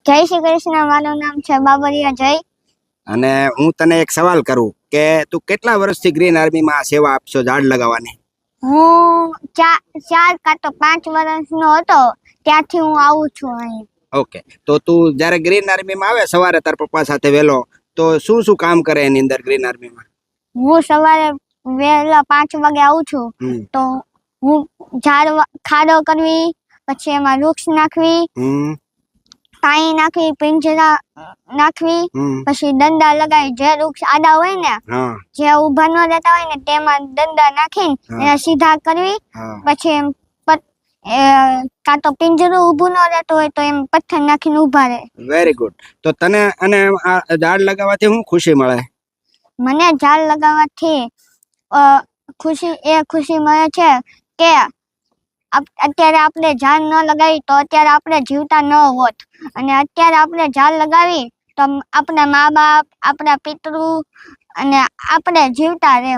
જય શ્રી કૃષ્ણ. મારું નામ છે બાબરિયા જય. અને હું તને એક સવાલ કરું કે તું કેટલા વર્ષથી ગ્રીન આર્મીમાં સેવા આપશો ઝાડ લગાવવાની? હું 4 કાં તો 5 વર્ષનો હતો ત્યાંથી હું આવું છું અહીં. ઓકે, તો તું જ્યારે ગ્રીન આર્મીમાં આવે સવારે તાર પપ્પા સાથે વહેલો, તો શું શું કામ કરે એની અંદર ગ્રીન આર્મીમાં? હું સવારે વહેલા 5 વાગે આવું છું તો હું ઝાડ ખાડો કરવી, પછી એમાં વૃક્ષ નાખવી, પાણી નાખવી, પિંજરા નાખવી, પછી દંડા લગાવી જે વૃક્ષ આડા હોય ને જે ઊભા ન રહેતા હોય ને તેમાં દંડા નાખીને એને સીધા કરવી. પછી કાં તો પિંજરું ઊભું ન રહેતું હોય તો એમ પથ્થર નાખીને ઊભા રહે. Very good. તો તને અને આ ઝાડ લગાવવાથી શું ખુશી મળે? મને ઝાડ લગાવવાથી ખુશી મળે છે કે અત્યારે આપણે ઝાડ ન લગાવી તો અત્યારે આપણે જીવતા ન હોત, અને અત્યારે આપણે ઝાડ લગાવી તો આપણા મા બાપ, આપણા પિતૃ અને આપણે જીવતા રહે.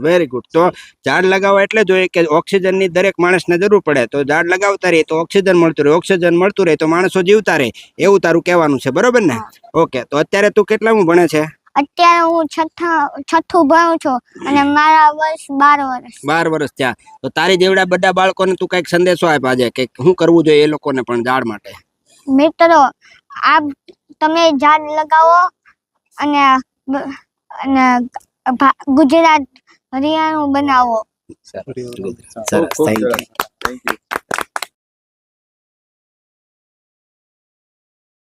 Very good. તો ઝાડ લગાવવા એટલે જોઈએ કે ઓક્સિજનની દરેક માણસને જરૂર પડે, તો ઝાડ લગાવતા રહે તો ઓક્સિજન મળતું રહે, ઓક્સિજન મળતું રહે તો માણસો જીવતા રહે, એવું તારું કહેવાનું છે, બરોબર ને? ઓકે, તો અત્યારે તું કેટલામું ભણે છે? અત્યારે હું છઠ્ઠું ભણું છું અને મારા વર્ષ 12 વર્ષ થયા. તો તારી જેવડા બધા બાળકોને તું કઈક સંદેશો આપ આજે કે શું કરવું જોઈએ એ લોકોને પણ ઝાડ માટે? મિત્રો, તમે ઝાડ લગાવો અને ગુજરાત હરિયાણું બનાવો. સરસ, થેન્ક યુ.